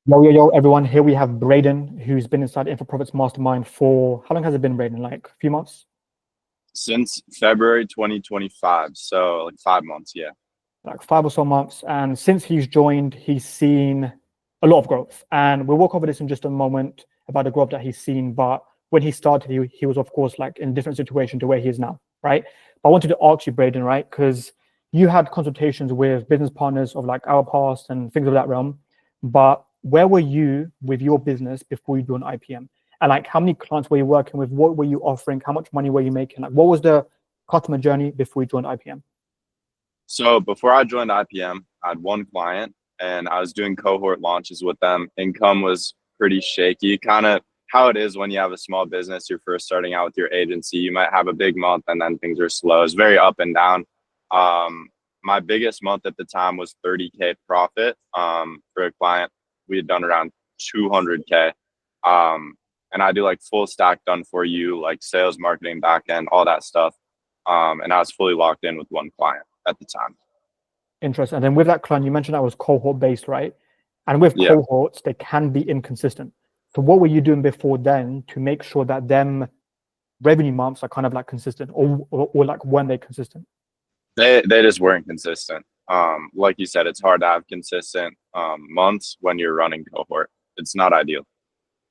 Yo, everyone. Here we have Braeden, who's been inside Info Profits Mastermind for how long has it been, Braeden? Like a few months? Since February 2025, so like 5 months. Yeah. Like 5 or so months. And since he's joined, he's seen a lot of growth. And we'll walk over this in just a moment about the growth that he's seen. But when he started, he was, of course, like in a different situation to where he is now, right? But I wanted to ask you, Braeden, right? Because you had consultations with business partners of like our past and things of that realm. But where were you with your business before you joined IPM? And like, how many clients were you working with? What were you offering? How much money were you making? Like, what was the customer journey before you joined IPM? So before I joined IPM, I had one client and I was doing cohort launches with them. Income was pretty shaky, kind of how it is when you have a small business, you're first starting out with your agency. You might have a big month and then things are slow. It's very up and down. My biggest month at the time was 30K profit for a client. We had done around 200K. And I do like full stack done for you, like sales, marketing, back end, all that stuff. And I was fully locked in with one client at the time. Interesting. And then with that client, you mentioned that was cohort based, right? And with Yeah. cohorts, they can be inconsistent. So what were you doing before then to make sure that them revenue months are kind of like consistent, or like when they consistent? They just weren't consistent. Like you said, it's hard to have consistent months when you're running cohort. It's not ideal.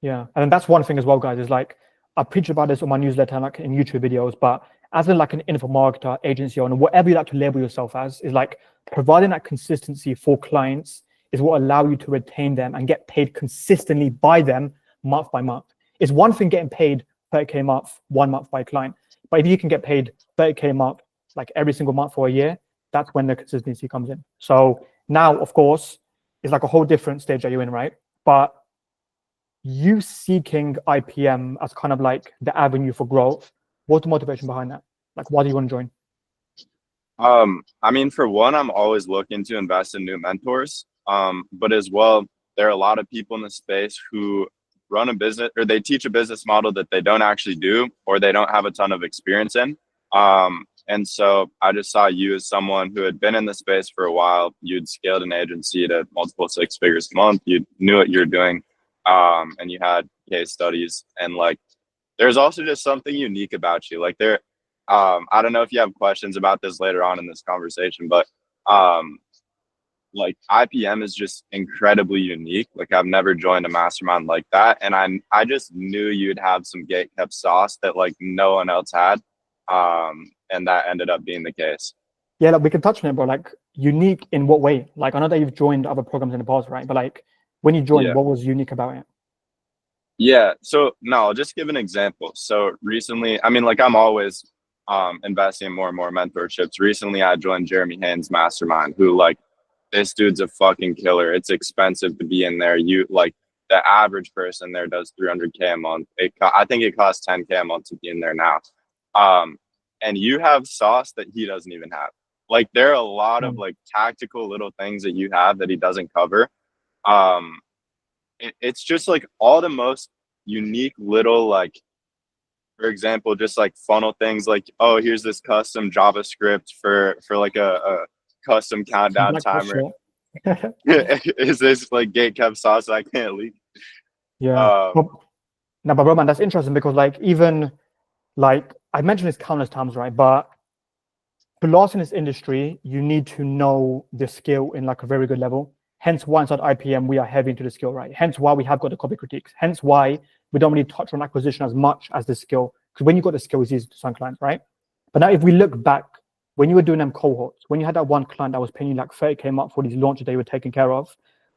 Yeah, and that's one thing as well, guys. Is like I preach about this on my newsletter and like in YouTube videos, but as in like an info marketer, agency owner, whatever you like to label yourself as, is like providing that consistency for clients is what allow you to retain them and get paid consistently by them month by month. It's one thing getting paid 30K a month, 1 month by a client, but if you can get paid 30K a month, like every single month for a year, that's when the consistency comes in. So now, of course, it's like a whole different stage that you're in, right? But you seeking IPM as kind of like the avenue for growth, what's the motivation behind that? Like, why do you want to join? I mean, for one, I'm always looking to invest in new mentors. But as well, there are a lot of people in the space who run a business or they teach a business model that they don't actually do or they don't have a ton of experience in. And so I just saw you as someone who had been in the space for a while. You'd scaled an agency to multiple 6 figures a month. You knew what you were doing. And you had case studies, and like there's also just something unique about you. Like I don't know if you have questions about this later on in this conversation, but like IPM is just incredibly unique. Like I've never joined a mastermind like that, and I just knew you'd have some gate kept sauce that like no one else had, and that ended up being the case. Yeah, like we can touch on it, bro. Like unique in what way? Like I know that you've joined other programs in the past, right? But like when you joined, Yeah. what was unique about it? Yeah. So no, I'll just give an example. So recently, I mean, like I'm always investing in more and more mentorships. Recently, I joined Jeremy Haynes' mastermind, who like this dude's a fucking killer. It's expensive to be in there. You like the average person there does 300K a month. I think it costs 10K a month to be in there now. And you have sauce that he doesn't even have. Like there are a lot of like tactical little things that you have that he doesn't cover. It's just like all the most unique little, like, for example, just like funnel things like, oh, here's this custom JavaScript for like a custom countdown timer. Is this like gate kept sauce I can't leak? Yeah. No, but bro, man, that's interesting because like even like I mentioned this countless times, right? But to last in this industry, you need to know the skill in like a very good level. Hence why inside IPM, we are heavy into the skill, right? Hence why we have got the copy critiques. Hence why we don't really touch on acquisition as much as the skill. Because when you got the skill, it's easy to sign clients, right? But now if we look back, when you were doing them cohorts, when you had that one client that was paying you like 30K a month for these launches that you were taking care of,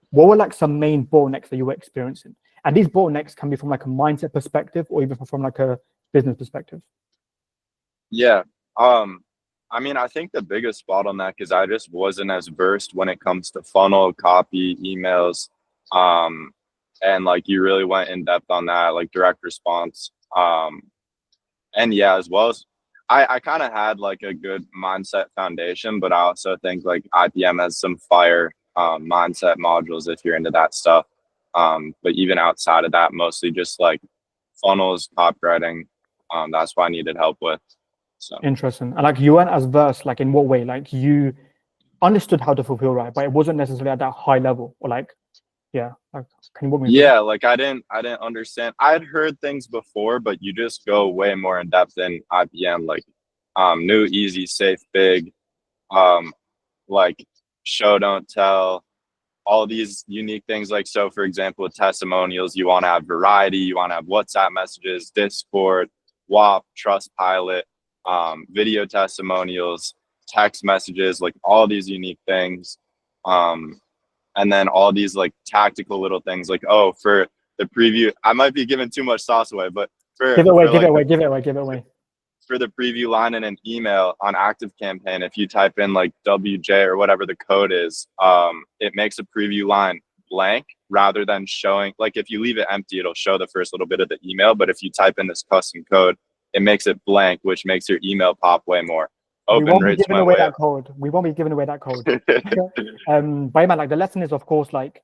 what were like some main bottlenecks that you were experiencing? And these bottlenecks can be from like a mindset perspective or even from like a business perspective. Yeah. I mean, I think the biggest bottleneck is I just wasn't as versed when it comes to funnel, copy, emails. And like you really went in depth on that, like direct response. And yeah, as well as I kind of had like a good mindset foundation, but I also think like IPM has some fire mindset modules if you're into that stuff. But even outside of that, mostly just like funnels, copywriting. That's what I needed help with. So Interesting. And like you weren't as versed, like in what way? Like you understood how to fulfill, right? But it wasn't necessarily at that high level, or like Yeah, like, can you walk me through? Yeah, like I didn't understand. I had heard things before, but you just go way more in depth in IPM, like new, easy, safe, big, um, like show, don't tell, all these unique things. Like, so for example, with testimonials, you want to have variety, you want to have WhatsApp messages, Discord, WAP, Trustpilot, video testimonials, text messages, like all these unique things. And then all these like tactical little things, like, oh, for the preview, I might be giving too much sauce away, but Give it away. for the preview line in an email on ActiveCampaign, if you type in like WJ or whatever the code is, it makes a preview line blank rather than showing, like if you leave it empty, it'll show the first little bit of the email. But if you type in this custom code, it makes it blank, which makes your email pop way more. We won't be giving away that code. But man, like the lesson is, of course, like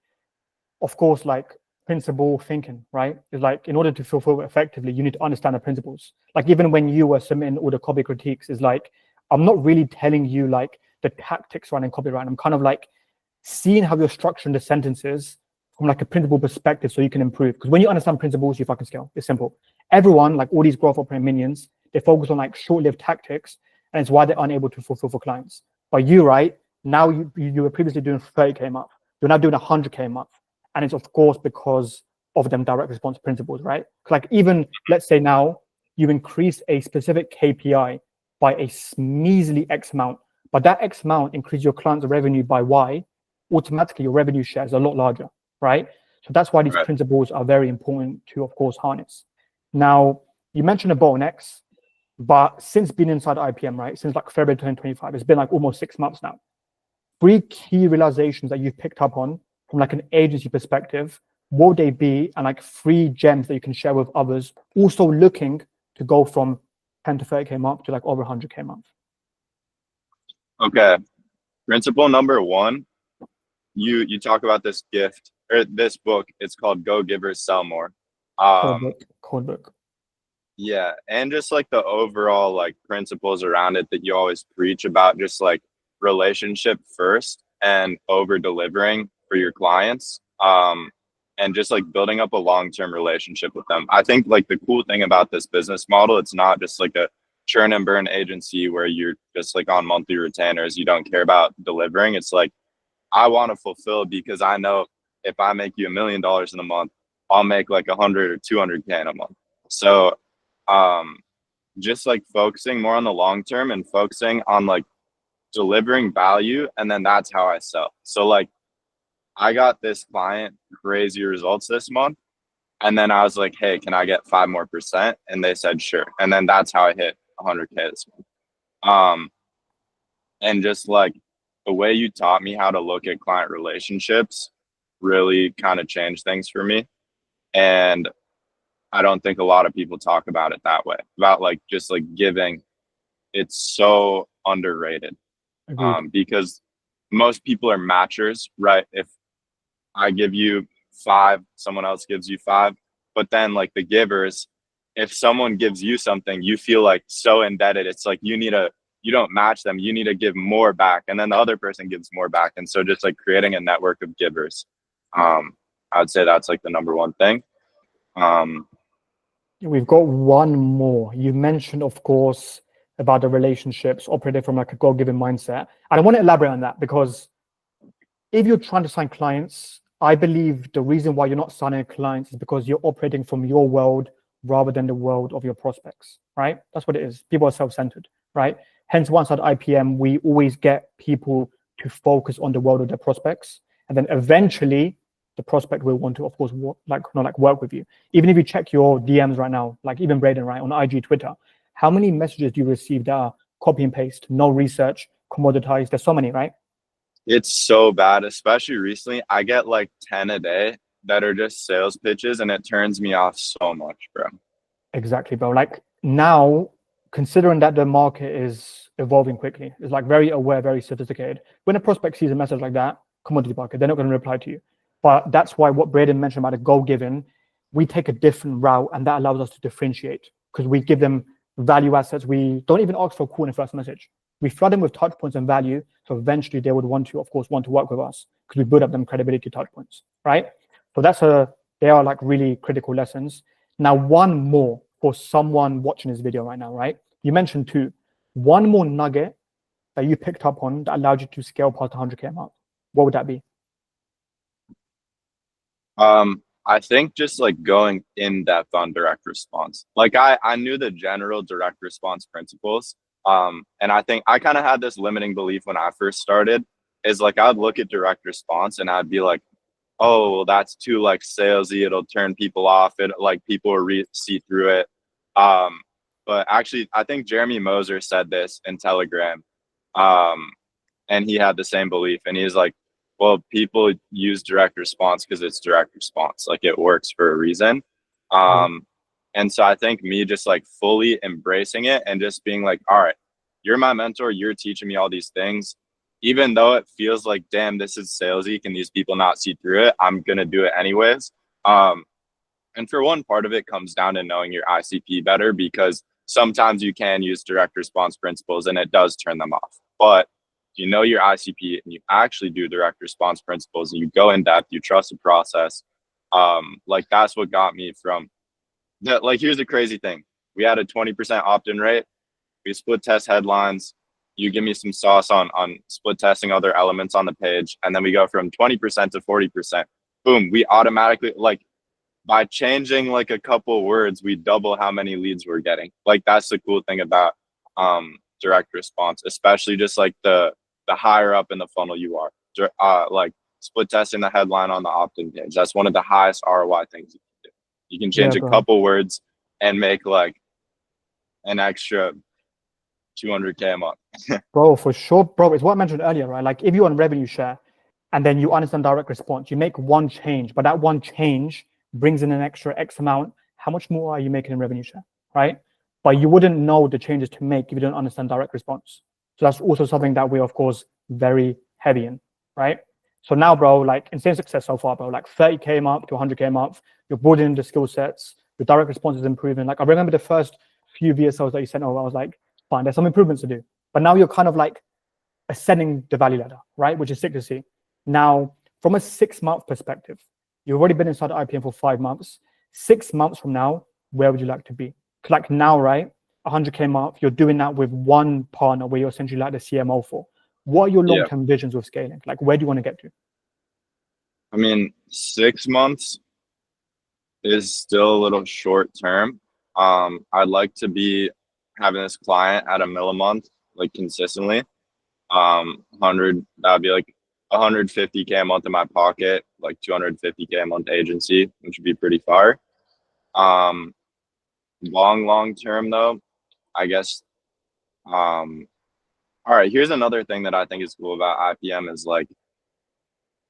principle thinking, right? It's like, in order to fulfill it effectively, you need to understand the principles. Like even when you were submitting all the copy critiques, is like, I'm not really telling you like the tactics running copyright. I'm kind of like seeing how you're structuring the sentences from like a principle perspective so you can improve. Because when you understand principles, you fucking scale. It's simple. Everyone, like all these growth operating minions, they focus on like short-lived tactics, and it's why they're unable to fulfill for clients. But you, right, now you were previously doing 30K a month. You're now doing 100K a month. And it's of course because of them direct response principles, right? Like even, let's say now you increase a specific KPI by a measly X amount, but that X amount increase your client's revenue by Y, automatically your revenue share is a lot larger, right? So that's why these principles are very important to, of course, harness. Now, you mentioned the bottlenecks, but since being inside IPM, right, since like February 2025, it's been like almost 6 months now. 3 key realizations that you've picked up on from like an agency perspective, what would they be? And like 3 gems that you can share with others, also looking to go from 10 to 30K a month to like over 100K a month. Okay. Principle number 1, you talk about this gift or this book. It's called Go Givers Sell More. Code book. Yeah. And just like the overall like principles around it that you always preach about, just like relationship first and over delivering for your clients. And just like building up a long-term relationship with them. I think like the cool thing about this business model, it's not just like a churn and burn agency where you're just like on monthly retainers, you don't care about delivering. It's like, I want to fulfill because I know if I make you $1 million in a month, I'll make like 100 or 200K in a month. So just like focusing more on the long term and focusing on like delivering value, and then that's how I sell. So like I got this client crazy results this month, and then I was like, hey, can I get 5% more? And they said sure, and then that's how I hit 100K this month. And just like the way you taught me how to look at client relationships really kind of changed things for me. And I don't think a lot of people talk about it that way, about like just like giving. It's so underrated. Because most people are matchers, right? If I give you 5, someone else gives you 5, but then like the givers, if someone gives you something, you feel like so indebted. It's like you don't match them. You need to give more back, and then the other person gives more back. And so just like creating a network of givers, I would say that's like the number 1 thing. We've got one more. You mentioned, of course, about the relationships operating from like a goal-giving mindset. And I want to elaborate on that, because if you're trying to sign clients, I believe the reason why you're not signing clients is because you're operating from your world rather than the world of your prospects, right? That's what it is. People are self-centered, right? Hence, once at IPM, we always get people to focus on the world of their prospects. And then eventually the prospect will want to, of course, work with you. Even if you check your DMs right now, like even Braeden, right, on IG, Twitter, how many messages do you receive that are copy and paste, no research, commoditized? There's so many, right? It's so bad, especially recently. I get like 10 a day that are just sales pitches, and it turns me off so much, bro. Exactly, bro. Like now, considering that the market is evolving quickly, it's like very aware, very sophisticated. When a prospect sees a message like that, commodity market, they're not going to reply to you. But that's why what Braeden mentioned about the goal giving, we take a different route, and that allows us to differentiate, because we give them value assets. We don't even ask for a call in the first message. We flood them with touch points and value, so eventually they would want to work with us, because we build up them credibility touch points, right? So they are like really critical lessons. Now, one more for someone watching this video right now, right? You mentioned two. One more nugget that you picked up on that allowed you to scale past 100K mark. What would that be? I think just like going in depth on direct response. Like I knew the general direct response principles. And I think I kind of had this limiting belief when I first started is like I'd look at direct response and I'd be like, oh, well, that's too like salesy. It'll turn people off. It like people will see through it. But actually, I think Jeremy Moser said this in Telegram, and he had the same belief. And he's like, well, people use direct response because it's direct response. Like it works for a reason. And so I think me just like fully embracing it and just being like, all right, you're my mentor. You're teaching me all these things. Even though it feels like, damn, this is salesy. Can these people not see through it? I'm going to do it anyways. And for one part of it comes down to knowing your ICP better, because sometimes you can use direct response principles and it does turn them off. But if you know your ICP and you actually do direct response principles and you go in depth, you trust the process. Like that's what got me from that. Like, here's the crazy thing. We had a 20% opt-in rate. We split test headlines. You give me some sauce on split testing other elements on the page. And then we go from 20% to 40%. Boom. We automatically, like, by changing like a couple words, we double how many leads we're getting. Like, that's the cool thing about direct response, especially just like the higher up in the funnel you are. Like split testing the headline on the opt-in page. That's one of the highest ROI things you can do. You can change a couple words and make like an extra 200K a month. Bro, for sure, bro. It's what I mentioned earlier, right? Like if you're on revenue share and then you understand direct response, you make one change, but that one change brings in an extra X amount. How much more are you making in revenue share, right? But you wouldn't know the changes to make if you don't understand direct response. So that's also something that we're, of course, very heavy in, right? So now, bro, like insane success so far, bro. Like 30K a month to 100K a month. You're broadening the skill sets. Your direct response is improving. Like I remember the first few VSLs that you sent over, I was like, fine, there's some improvements to do. But now you're kind of like ascending the value ladder, right? Which is sick to see. Now, from a 6-month perspective, you've already been inside IPM for 5 months. 6 months from now, where would you like to be? Like now, right? 100K a month, you're doing that with one partner where you're essentially like the CMO for. What are your long-term visions with scaling? Like, where do you want to get to? I mean, 6 months is still a little short term. I'd like to be having this client at $1 million a month, like consistently. 100, that would be like 150K a month in my pocket, like 250K a month agency, which would be pretty far. Long term though, I guess. All right, here's another thing that I think is cool about IPM is like,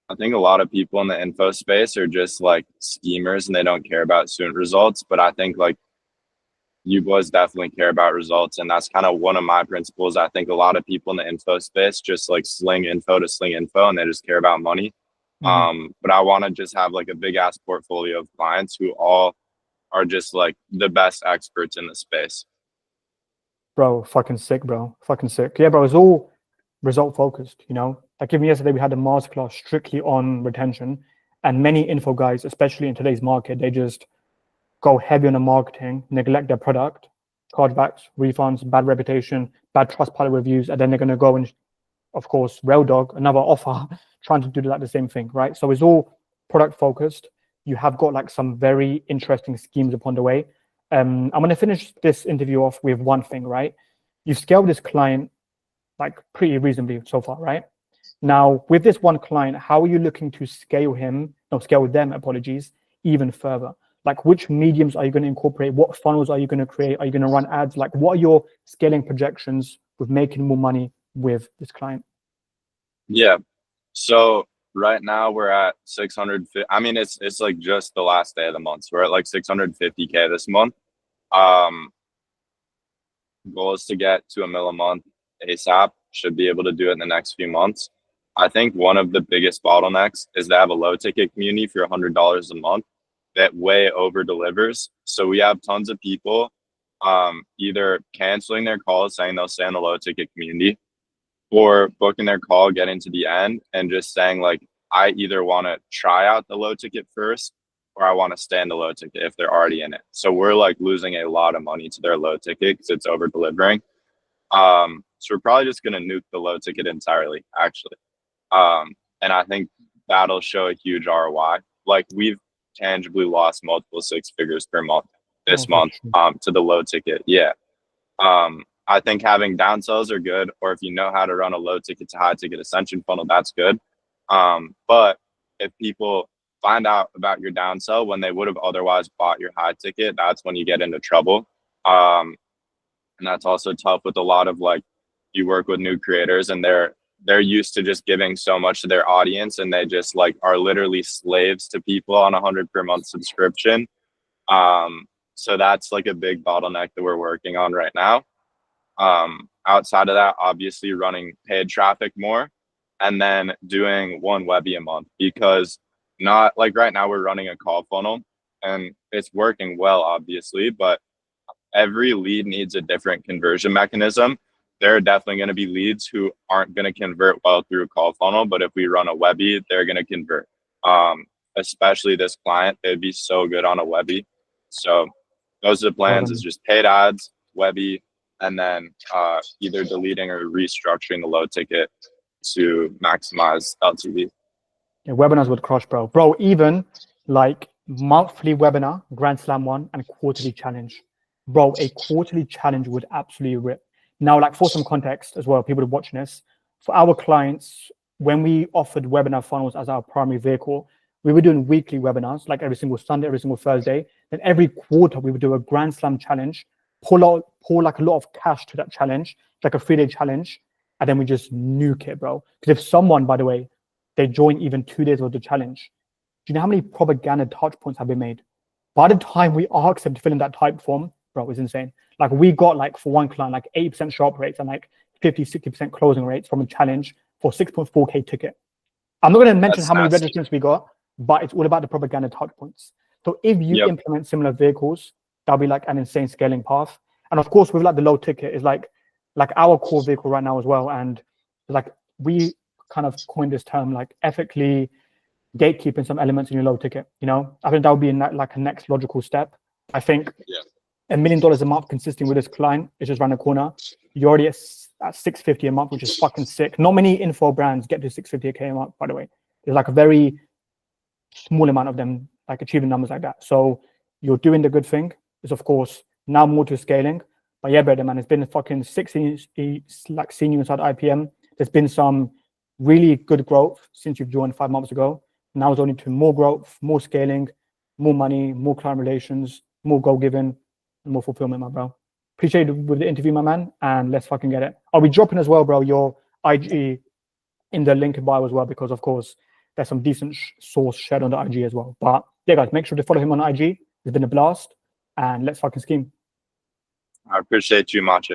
I think a lot of people in the info space are just like schemers and they don't care about student results. But I think like you boys definitely care about results. And that's kind of one of my principles. I think a lot of people in the info space just like sling info to sling info and they just care about money. But I want to just have like a big ass portfolio of clients who all are just like the best experts in the space. Bro, fucking sick, bro. Fucking sick. Yeah, bro, it's all result focused, you know? Like even yesterday, we had a masterclass strictly on retention, and many info guys, especially in today's market, they just go heavy on the marketing, neglect their product, chargebacks, refunds, bad reputation, bad Trustpilot reviews, and then they're going to go and, of course, rail dog another offer, trying to do like the same thing, right? So it's all product focused. You have got like some very interesting schemes upon the way. I'm going to finish this interview off with one thing, right? You've scaled this client like pretty reasonably so far, right? Now, with this one client, how are you looking to scale them, apologies, even further? Like which mediums are you going to incorporate? What funnels are you going to create? Are you going to run ads? Like what are your scaling projections with making more money with this client? Yeah. So right now we're at 650. I mean, it's like just the last day of the month. So we're at like 650K this month. Goal is to get to $1 million a month ASAP. Should be able to do it in the next few months. I think one of the biggest bottlenecks is to have a low ticket community for $100 a month that way over delivers. So we have tons of people either canceling their calls saying they'll stay in the low ticket community, or booking their call, getting to the end and just saying like, I either want to try out the low ticket first, or I want to stay in the low ticket if they're already in it. So we're like losing a lot of money to their low ticket because it's over delivering. So we're probably just gonna nuke the low ticket entirely, actually. And I think that'll show a huge ROI. Like we've tangibly lost multiple six figures per month this month to the low ticket. Yeah. I think having downsells are good, or if you know how to run a low ticket to high ticket ascension funnel, that's good. But if people find out about your downsell when they would have otherwise bought your high ticket, that's when you get into trouble. And that's also tough with a lot of like, you work with new creators and they're used to just giving so much to their audience, and they just like are literally slaves to people on 100 per month subscription. So that's like a big bottleneck that we're working on right now. Outside of that, obviously running paid traffic more, and then doing one Webby a month, because not like right now we're running a call funnel and it's working well, obviously, but every lead needs a different conversion mechanism. There are definitely going to be leads who aren't going to convert well through a call funnel, but if we run a Webby, they're going to convert. Especially this client, they'd be so good on a Webby. So those are the plans, is just paid ads, Webby, and then either deleting or restructuring the low ticket to maximize LTV. Yeah, webinars would crush, bro. Bro, even like monthly webinar, Grand Slam one, and quarterly challenge. Bro, a quarterly challenge would absolutely rip. Now, like for some context as well, people are watching this, for our clients, when we offered webinar funnels as our primary vehicle, we were doing weekly webinars, like every single Sunday, every single Thursday. Then every quarter, we would do a Grand Slam challenge, pour like a lot of cash to that challenge, like a 3-day challenge, and then we just nuke it, bro. Because if someone, by the way, they join even 2 days of the challenge, do you know how many propaganda touch points have been made? By the time we asked them to fill in that type form, bro, it's insane. Like we got like for one client, like 8% sharp rates and like 50-60% closing rates from a challenge for 6.4K ticket. I'm not going to mention how many registrants we got, but it's all about the propaganda touch points. So if you implement similar vehicles, that'll be like an insane scaling path. And of course, with like the low ticket is like our core vehicle right now as well. And like we kind of coined this term, like ethically gatekeeping some elements in your low ticket. You know, I think that would be like a next logical step. I think $1 million a month consisting with this client is just around the corner. You're already at $650 a month, which is fucking sick. Not many info brands get to $650K a month, by the way. There's like a very small amount of them like achieving numbers like that. So you're doing the good thing. Is of course now more to scaling. But yeah, Braeden, man, it's been a fucking 16 like seeing you inside IPM. There's been some really good growth since you've joined 5 months ago. Now it's only to more growth, more scaling, more money, more client relations, more goal giving, and more fulfillment, my bro. Appreciate it with the interview, my man, and let's fucking get it. I'll be dropping as well, bro, your IG in the link in bio as well, because of course there's some decent source shared on the IG as well. But yeah, guys, make sure to follow him on IG. It's been a blast, and let's fucking scheme. I appreciate you, Maciek.